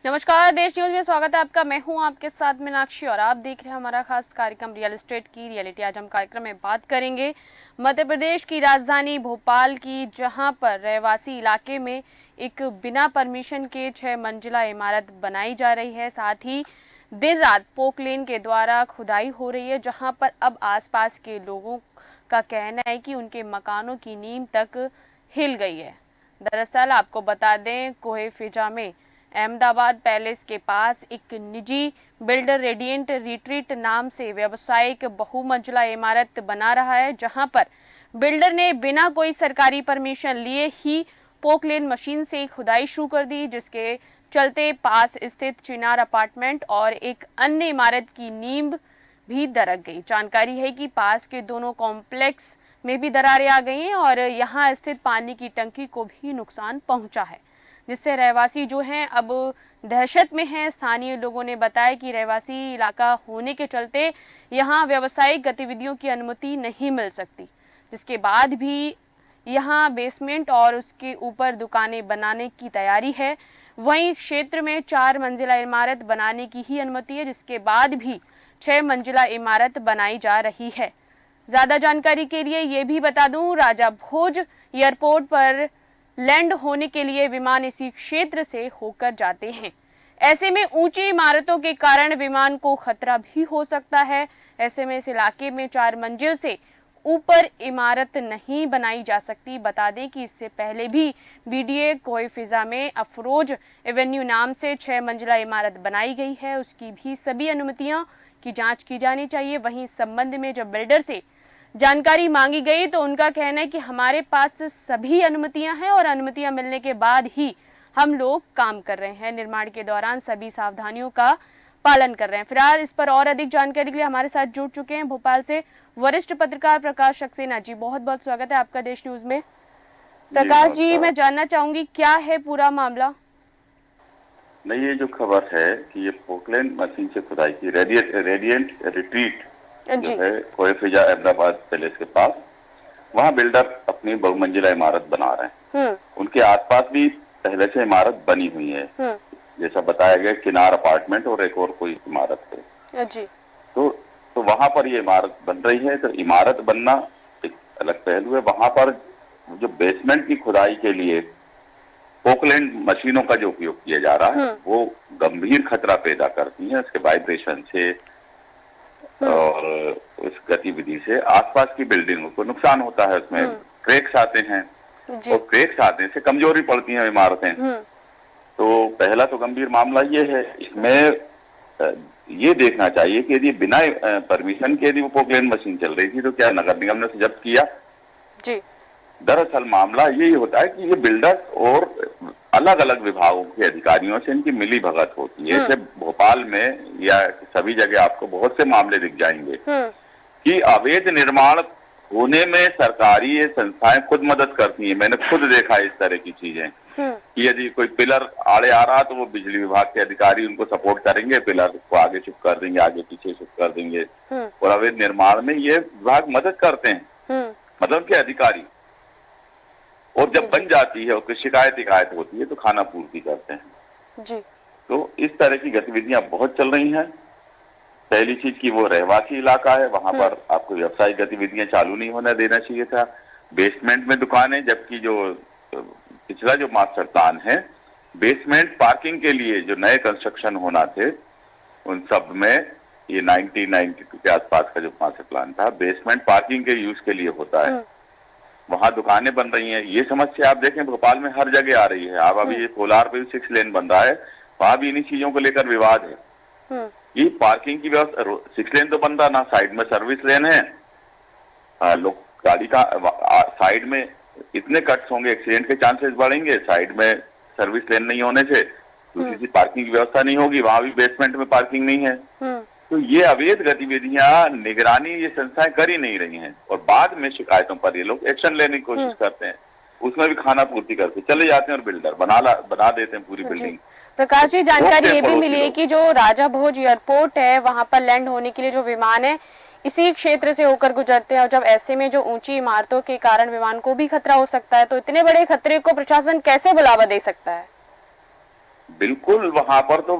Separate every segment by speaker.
Speaker 1: नमस्कार, देश न्यूज में स्वागत है आपका। मैं हूं आपके साथ मीनाक्षी और आप देख रहे हैं हमारा खास कार्यक्रम रियल एस्टेट की रियलिटी। आज हम कार्यक्रम में बात करेंगे मध्य प्रदेश की राजधानी भोपाल की, जहां पर रहवासी इलाके में एक बिना परमिशन के 6 मंजिला इमारत बनाई जा रही है। साथ ही दिन रात पोकलेन के द्वारा खुदाई हो रही है, जहां पर अब आसपास के लोगों का कहना है कि उनके मकानों की नींव तक हिल गई है। दरअसल आपको बता दें, कोहे फिजा में अहमदाबाद पैलेस के पास एक निजी बिल्डर रेडिएंट रिट्रीट नाम से व्यावसायिक बहुमंजिला इमारत बना रहा है, जहां पर बिल्डर ने बिना कोई सरकारी परमिशन लिए ही पोकलेन मशीन से खुदाई शुरू कर दी, जिसके चलते पास स्थित चिनार अपार्टमेंट और एक अन्य इमारत की नींव भी दरक गई। जानकारी है कि पास के दोनों कॉम्प्लेक्स में भी दरारें आ गई हैं और यहां स्थित पानी की टंकी को भी नुकसान पहुंचा है, जिससे रहवासी जो हैं अब दहशत में हैं। स्थानीय लोगों ने बताया कि रहवासी इलाका होने के चलते यहां व्यावसायिक गतिविधियों की अनुमति नहीं मिल सकती, जिसके बाद भी यहां बेसमेंट और उसके ऊपर दुकानें बनाने की तैयारी है। वहीं क्षेत्र में 4 मंजिला इमारत बनाने की ही अनुमति है, जिसके बाद भी 6 मंजिला इमारत बनाई जा रही है। ज्यादा जानकारी के लिए ये भी बता दूं, राजा भोज एयरपोर्ट पर लैंड होने के लिए विमान इसी क्षेत्र से होकर जाते हैं। ऐसे में ऊंची इमारतों के कारण विमान को खतरा भी हो सकता है। ऐसे में इस इलाके में 4 मंजिल से ऊपर इमारत नहीं बनाई जा सकती। बता दें कि इससे पहले भी बीडीए कोहे फिजा में अफरोज एवेन्यू नाम से 6 मंजिला इमारत बनाई गई है, उसकी भी सभी अनुमतियां की जांच की जानी चाहिए। वहीं इस संबंध में जब बिल्डर से जानकारी मांगी गई तो उनका कहना है कि हमारे पास सभी अनुमतियां हैं और अनुमतियां मिलने के बाद ही हम लोग काम कर रहे हैं। निर्माण के दौरान सभी सावधानियों का पालन कर रहे हैं। फिलहाल इस पर और अधिक जानकारी के लिए हमारे साथ जुड़ चुके हैं भोपाल से वरिष्ठ पत्रकार प्रकाश सक्सेना जी। बहुत बहुत स्वागत है आपका देश न्यूज में। प्रकाश जी, मैं जानना चाहूंगी क्या है पूरा मामला।
Speaker 2: नहीं, ये जो खबर है कि ये पोकलेन मशीन से खुदाई की रेडिएंट रिट्रीट जो है कोहे फिजा अहमदाबाद पैलेस के पास, वहाँ बिल्डर अपनी बहुमंजिला इमारत बना रहे हैं। उनके आसपास भी पहले से इमारत बनी हुई है, जैसा बताया गया किनार अपार्टमेंट और एक और कोई इमारत है जी। तो वहाँ पर ये इमारत बन रही है। तो इमारत बनना एक अलग पहलू है। वहाँ पर जो बेसमेंट की खुदाई के लिए पोकलैंड मशीनों का जो उपयोग किया जा रहा है वो गंभीर खतरा पैदा करती है। उसके वाइब्रेशन से और उस गतिविधि से आसपास की बिल्डिंगों को नुकसान होता है। उसमें क्रैक्स आते हैं और क्रैक्स आने से कमजोरी पड़ती हैं इमारतें। तो पहला तो गंभीर मामला ये है। इसमें ये देखना चाहिए कि यदि बिना परमिशन के यदि वो पोकलैंड मशीन चल रही थी तो क्या नगर निगम ने उसे जब्त किया जी? दरअसल मामला यही होता है कि ये बिल्डर और अलग अलग विभागों के अधिकारियों से इनकी मिली भगत होती है। जैसे भोपाल में या सभी जगह आपको बहुत से मामले दिख जाएंगे कि अवैध निर्माण होने में सरकारी संस्थाएं खुद मदद करती हैं। मैंने खुद देखा इस तरह की चीजें कि यदि कोई पिलर आड़े आ रहा तो वो बिजली विभाग के अधिकारी उनको सपोर्ट करेंगे, पिलर को आगे शिफ्ट कर देंगे, आगे पीछे शिफ्ट कर देंगे। और अवैध निर्माण में ये विभाग मदद करते हैं, मतलब के अधिकारी। और जब बन जाती है उसकी शिकायत होती है तो खाना पूर्ति करते हैं जी। तो इस तरह की गतिविधियां बहुत चल रही हैं। पहली चीज की वो रहवासी इलाका है, वहां पर आपको व्यावसायिक गतिविधियां चालू नहीं होने देना चाहिए था। बेसमेंट में दुकानें, जबकि जो पिछला जो मास्टर प्लान है बेसमेंट पार्किंग के लिए जो नए कंस्ट्रक्शन होना थे उन सब में ये 1992 के आसपास का जो मास्टर प्लान था बेसमेंट पार्किंग के यूज के लिए होता है। वहां दुकानें बन रही हैं। ये समस्या आप देखें भोपाल में हर जगह आ रही है। आप अभी ये कोलार पे भी 6 लेन बन रहा है, वहां भी इन्हीं चीजों को लेकर विवाद है। ये पार्किंग की व्यवस्था 6 लेन तो बन रहा ना, साइड में सर्विस लेन है। लोग गाड़ी का साइड में इतने कट्स होंगे, एक्सीडेंट के चांसेस बढ़ेंगे। साइड में सर्विस लेन नहीं होने से दूसरी सी पार्किंग की व्यवस्था नहीं होगी। वहां भी बेसमेंट में पार्किंग नहीं है। तो ये अवैध गतिविधियां निगरानी ये संस्थाएं कर ही नहीं रही हैं और बाद में शिकायतों पर ये लोग एक्शन लेने की कोशिश करते हैं। उसमें भी खाना पूर्ति करके चले जाते हैं और बिल्डर बना देते हैं पूरी बिल्डिंग।
Speaker 1: प्रकाश जी, जानकारी ये भी मिली है कि जो राजा भोज एयरपोर्ट है वहां पर लैंड होने के लिए जो विमान है इसी क्षेत्र से होकर गुजरते हैं और जब ऐसे में जो ऊंची इमारतों के कारण विमान को भी खतरा हो सकता है, तो इतने बड़े खतरे को प्रशासन कैसे बुलावा दे सकता है?
Speaker 2: बिल्कुल वहां पर तो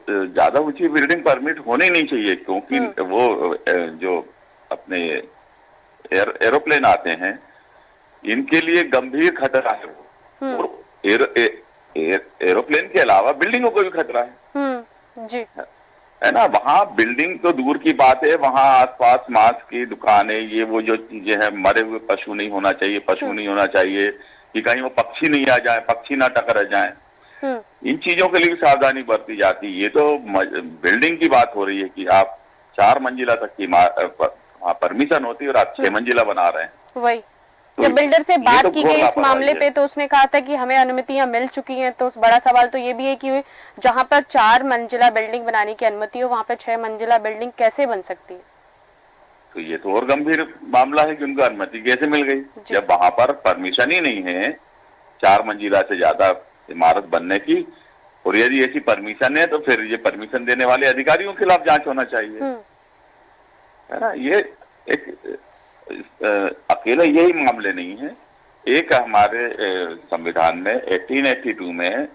Speaker 2: ज्यादा ऊंची बिल्डिंग परमिट होनी नहीं चाहिए, क्योंकि वो जो अपने एरोप्लेन आते हैं इनके लिए गंभीर खतरा है वो। और एरोप्लेन के अलावा बिल्डिंगों को भी खतरा है।
Speaker 1: जी।
Speaker 2: है ना, वहाँ बिल्डिंग तो दूर की बात है, वहाँ आसपास मांस की दुकानें, ये वो जो चीजें हैं, मरे हुए पशु नहीं होना चाहिए, पशु नहीं होना चाहिए, कि कहीं वो पक्षी नहीं आ जाए, पक्षी ना टकरा जाए, इन चीजों के लिए भी सावधानी बरती जाती है। ये तो बिल्डिंग की बात हो रही है कि आप 4 मंजिला तक की परमिशन होती है और आप 6 मंजिला बना रहे हैं।
Speaker 1: वही
Speaker 2: तो
Speaker 1: जब बिल्डर से बात
Speaker 2: तो
Speaker 1: की गई इस मामले पे तो उसने कहा था कि हमें अनुमतियां मिल चुकी हैं। तो बड़ा सवाल तो ये भी है कि जहां पर 4 मंजिला बिल्डिंग बनाने की अनुमति हो वहां पर 6 मंजिला बिल्डिंग कैसे बन सकती है?
Speaker 2: तो ये तो और गंभीर मामला है कि उनको अनुमति कैसे मिल गई, जब वहां पर परमिशन ही नहीं है 4 मंजिला से ज्यादा इमारत बनने की। और यदि ऐसी परमिशन है तो फिर ये परमिशन देने वाले अधिकारियों के खिलाफ जांच होना चाहिए, है ना। ये एक अकेला यही मामले नहीं है, एक हमारे संविधान में 1882 में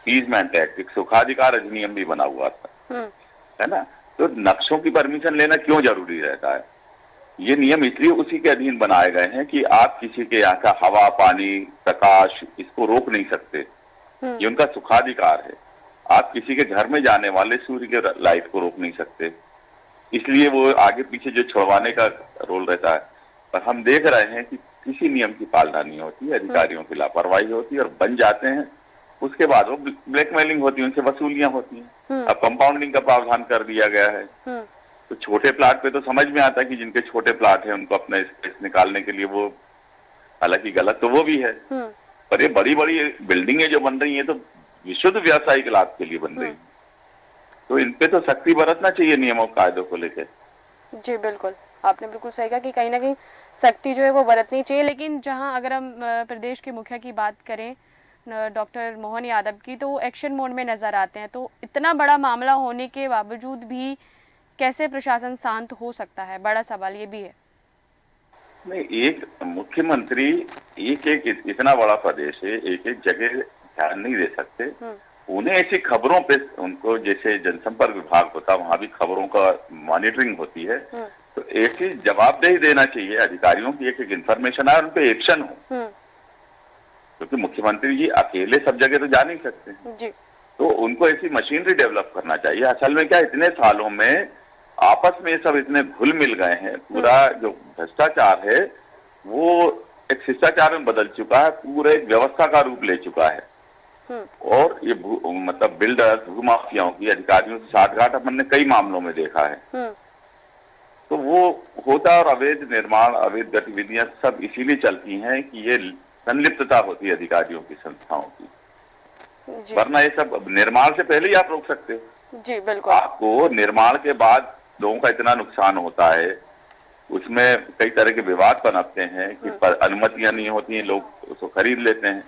Speaker 2: ईजमेंट एक्ट, एक सुखाधिकार अधिनियम भी बना हुआ था, है ना। तो नक्शों की परमिशन लेना क्यों जरूरी रहता है? ये नियम इसलिए उसी के अधीन बनाए गए हैं कि आप किसी के यहाँ का हवा, पानी, प्रकाश इसको रोक नहीं सकते, ये उनका सुखाधिकार है। आप किसी के घर में जाने वाले सूर्य के लाइट को रोक नहीं सकते, इसलिए वो आगे पीछे जो छुड़वाने का रोल रहता है। पर हम देख रहे हैं कि किसी नियम की पालना नहीं होती, अधिकारियों की लापरवाही होती है और बन जाते हैं, उसके बाद वो ब्लैकमेलिंग होती है, उनसे वसूलियां होती हैं। अब कंपाउंडिंग का प्रावधान कर दिया गया है, तो छोटे प्लाट पे तो समझ में आता है कि जिनके छोटे प्लाट है उनको अपना स्पेस निकालने के लिए वो, हालांकि गलत तो वो भी है, पर ये बड़ी बड़ी बिल्डिंगें जो बन रही हैं तो विशुद्ध व्यावसायिक लाभ के लिए बन रही है, तो इन पे तो सख्ती बरतना चाहिए नियमों कायदों को लेकर।
Speaker 1: जी बिल्कुल, आपने बिल्कुल सही कहा कि कहीं ना कहीं सख्ती जो है वो बरतनी चाहिए। लेकिन जहां अगर हम प्रदेश के मुखिया की बात करें डॉक्टर मोहन यादव की, तो वो एक्शन मोड में नजर आते हैं। तो इतना बड़ा मामला होने के बावजूद भी कैसे प्रशासन शांत हो सकता है, बड़ा सवाल ये भी है।
Speaker 2: नहीं, एक मुख्यमंत्री एक इतना बड़ा प्रदेश है, एक एक जगह ध्यान नहीं दे सकते। उन्हें ऐसी खबरों पे, उनको जैसे जनसंपर्क विभाग होता वहां भी खबरों का मॉनिटरिंग होती है, तो ऐसी जवाबदेही देना चाहिए अधिकारियों की, एक एक इन्फॉर्मेशन आए उन पे एक्शन हो, क्योंकि मुख्यमंत्री जी अकेले सब जगह तो जा नहीं सकते जी। तो उनको ऐसी मशीनरी डेवलप करना चाहिए। असल में क्या, इतने सालों में आपस में सब इतने घुल मिल गए हैं, पूरा जो भ्रष्टाचार है वो एक शिष्टाचार में बदल चुका है, पूरे एक व्यवस्था का रूप ले चुका है। और ये मतलब बिल्डर्स, भूमाफियाओं की अधिकारियों से साठगांठ अपन ने कई मामलों में देखा है। तो वो होता, और अवैध निर्माण, अवैध गतिविधियां सब इसीलिए चलती हैं कि ये संलिप्तता होती है अधिकारियों की, संस्थाओं की, वरना ये सब निर्माण से पहले ही आप रोक सकते हो।
Speaker 1: जी बिल्कुल।
Speaker 2: आपको निर्माण के बाद लोगों का इतना नुकसान होता है, उसमें कई तरह के विवाद पनपते हैं कि अनुमतियां नहीं होती हैं, लोग उसको खरीद लेते हैं,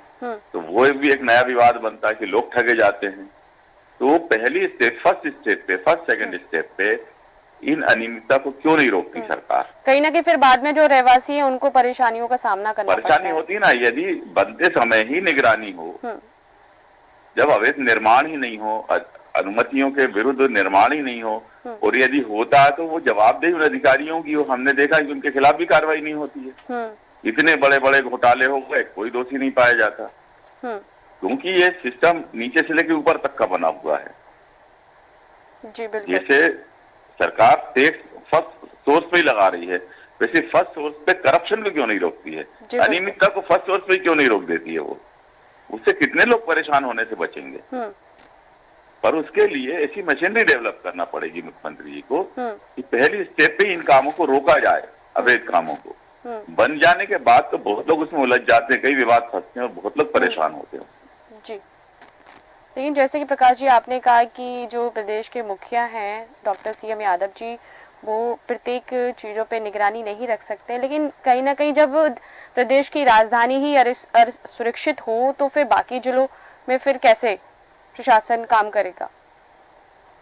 Speaker 2: तो वो भी एक नया विवाद बनता है कि लोग ठगे जाते हैं। तो पहली स्टेप, फर्स्ट सेकंड स्टेप पे इन अनियमितता को क्यों नहीं रोकती सरकार?
Speaker 1: कहीं ना कहीं फिर बाद में जो रहवासी है उनको परेशानियों का सामना करना पड़ता है।
Speaker 2: परेशानी होती है ना, यदि बनते समय ही निगरानी हो, जब अवैध निर्माण ही नहीं हो, अनुमतियों के विरुद्ध निर्माण ही नहीं हो, और यदि होता है तो वो जवाबदेही उन अधिकारियों की हो। हमने देखा कि उनके खिलाफ भी कार्रवाई नहीं होती है। इतने बड़े बड़े घोटाले हो गए, कोई दोषी नहीं पाया जाता, क्योंकि ये सिस्टम नीचे से लेकर ऊपर तक का बना हुआ है।
Speaker 1: जी बिल्कुल।
Speaker 2: जैसे सरकार टैक्स फर्स्ट सोर्स पे ही लगा रही है, वैसे फर्स्ट सोर्स पे करप्शन को क्यों नहीं रोकती है? अनियमितता को फर्स्ट सोर्स पे क्यों नहीं रोक देती है? वो उससे कितने लोग परेशान होने से बचेंगे। पर उसके लिए ऐसी मशीनरी डेवलप करना पड़ेगी मुख्यमंत्री जी को कि पहली स्टेप पे इन कामों को रोका जाए, अवैध कामों को। बन जाने के बाद तो बहुत लोग उसमें उलझ जाते हैं, कई विवाद फंसते हैं और बहुत लोग परेशान होते हैं
Speaker 1: जी। लेकिन जैसे कि प्रकाश जी आपने कहा कि जो प्रदेश के मुखिया हैं डॉक्टर सीएम यादव जी, वो प्रत्येक चीज़ों पे निगरानी नहीं रख सकते, लेकिन कहीं ना कहीं जब प्रदेश की राजधानी ही सुरक्षित हो तो फिर बाकी जिलों में फिर कैसे प्रशासन काम करेगा?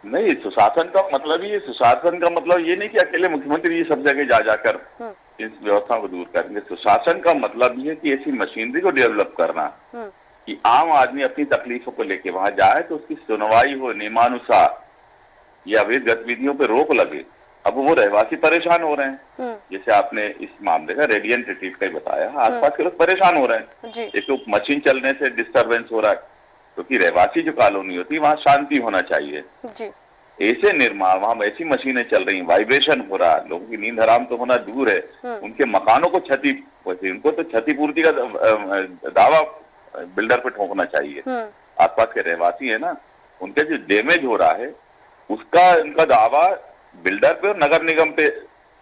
Speaker 2: नहीं, सुशासन का मतलब ये नहीं कि अकेले मुख्यमंत्री जी सब जगह जा जाकर इस व्यवस्था को दूर करेंगे। सुशासन का मतलब ये कि ऐसी मशीनरी को डेवलप करना कि आम आदमी अपनी तकलीफों को लेके वहां जाए तो उसकी सुनवाई हो नियमानुसार, ये अवैध गतिविधियों पे रोक लगे। अब वो रहवासी परेशान हो रहे हैं, जैसे आपने इस मामले का रेडियंट रिट्रीट का ही बताया, आसपास के लोग परेशान हो रहे हैं। एक तो मशीन चलने से डिस्टरबेंस हो रहा है, क्योंकि रहवासी जो कॉलोनी होती है वहां शांति होना चाहिए। ऐसे निर्माण, वहां ऐसी मशीनें चल रही, वाइब्रेशन हो रहा है, लोगों की नींद हराम तो होना दूर है, उनके मकानों को क्षति, उनको तो क्षतिपूर्ति का दावा बिल्डर पे ठोकना चाहिए। आसपास के रहवासी है ना, उनके जो डैमेज हो रहा है उसका इनका दावा बिल्डर पे और नगर निगम पे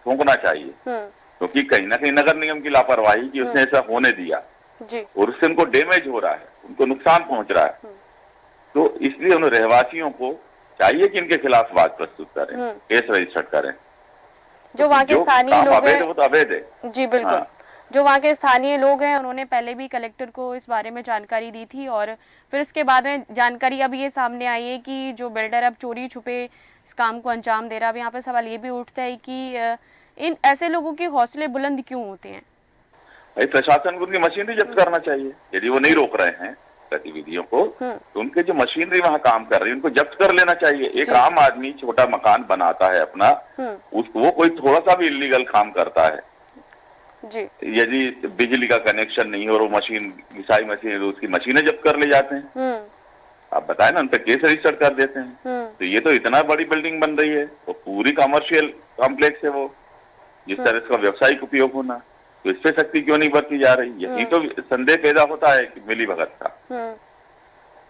Speaker 2: ठोकना चाहिए, क्योंकि कहीं ना कहीं नगर निगम की लापरवाही कि उसने ऐसा होने दिया और उससे उनको डैमेज हो रहा है, उनको नुकसान पहुंच रहा है। तो इसलिए उन रहवासियों को चाहिए कि इनके खिलाफ बात प्रस्तुत करें, केस रजिस्टर करें।
Speaker 1: जो वहाँ के स्थानीय लोग हैं,
Speaker 2: वो तो अवैध है।
Speaker 1: जी बिल्कुल। हाँ। जो वहाँ के स्थानीय लोग हैं उन्होंने पहले भी कलेक्टर को इस बारे में जानकारी दी थी और फिर उसके बाद में जानकारी अब ये सामने आई है कि जो बिल्डर अब चोरी छुपे इस काम को अंजाम दे रहा है। अब यहाँ पे सवाल ये भी उठता है कि इन ऐसे लोगों के हौसले बुलंद क्यों होते हैं?
Speaker 2: भाई प्रशासन को उनकी मशीनरी जब्त करना चाहिए। यदि वो नहीं रोक रहे हैं गतिविधियों को तो उनके जो मशीनरी वहाँ काम कर रही है उनको जब्त कर लेना चाहिए। एक आम आदमी छोटा मकान बनाता है अपना, वो कोई थोड़ा सा भी इलीगल काम करता है जी। यदि बिजली का कनेक्शन नहीं हो और वो मशीन घिसाई मशीन तो उसकी मशीनें जब्त कर ले जाते हैं। आप बताएं ना, उन पर केस रजिस्टर कर देते हैं। तो ये तो इतना बड़ी बिल्डिंग बन रही है, वो पूरी कमर्शियल कॉम्प्लेक्स है, वो जिस तरह इसका व्यावसायिक उपयोग होना, तो इस पे सख्ती क्यों नहीं बरती जा रही? यही तो संदेह पैदा होता है मिली भगत का।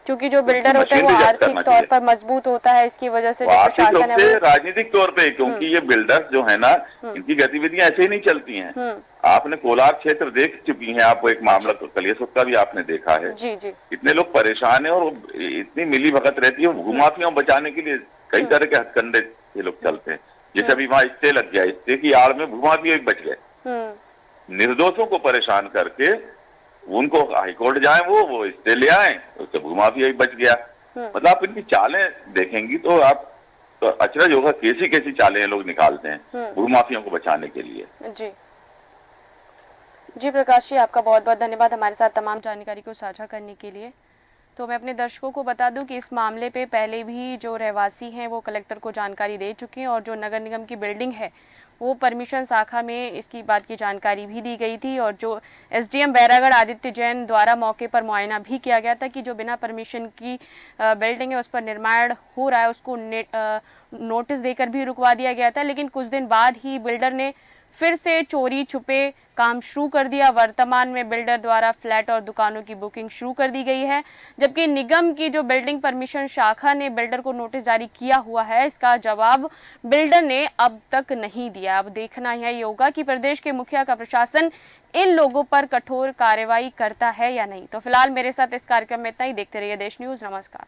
Speaker 1: क्योंकि जो बिल्डर होता है वो आर्थिक तौर पर मजबूत होता है, इसकी वजह से जो प्रशासन है वो
Speaker 2: राजनीतिक तौर पे, क्योंकि ये बिल्डर्स जो है ना इनकी गतिविधियां ऐसे ही नहीं चलती हैं। आपने कोलार क्षेत्र देख चुकी हैं, आपको एक मामला तो कलियासोत का भी आपने देखा है। इतने लोग परेशान है और इतनी मिली भगत रहती है। भूमाफियाओं बचाने के लिए कई तरह के हथकंडे ये लोग चलते हैं। जैसे अभी वहां स्टे लग गया, स्टे की आड़ में भूमाफिया बच गए, निर्दोषों को परेशान करके उनको हाईकोर्ट जाए वो स्टे ले आए, उससे भूमाफिया ही बच गया। मतलब आप इनकी चालें देखेंगी तो आप तो अचरज होगा कैसी कैसी चालें लोग निकालते हैं भूमाफियों को बचाने के लिए।
Speaker 1: जी प्रकाश जी, आपका बहुत बहुत धन्यवाद हमारे साथ तमाम जानकारी को साझा करने के लिए। तो मैं अपने दर्शकों को बता दूं कि इस मामले पे पहले भी जो रहवासी हैं वो कलेक्टर को जानकारी दे चुके हैं और जो नगर निगम की बिल्डिंग है वो परमिशन शाखा में इसकी बात की जानकारी भी दी गई थी और जो एसडीएम बैरागढ़ आदित्य जैन द्वारा मौके पर मुआयना भी किया गया था कि जो बिना परमिशन की बिल्डिंग है उस पर निर्माण हो रहा है उसको नोटिस देकर भी रुकवा दिया गया था। लेकिन कुछ दिन बाद ही बिल्डर ने फिर से चोरी छुपे काम शुरू कर दिया। वर्तमान में बिल्डर द्वारा फ्लैट और दुकानों की बुकिंग शुरू कर दी गई है, जबकि निगम की जो बिल्डिंग परमिशन शाखा ने बिल्डर को नोटिस जारी किया हुआ है इसका जवाब बिल्डर ने अब तक नहीं दिया। अब देखना यह होगा कि प्रदेश के मुखिया का प्रशासन इन लोगों पर कठोर कार्रवाई करता है या नहीं। तो फिलहाल मेरे साथ इस कार्यक्रम में इतना ही। देखते रहिए देश न्यूज। नमस्कार।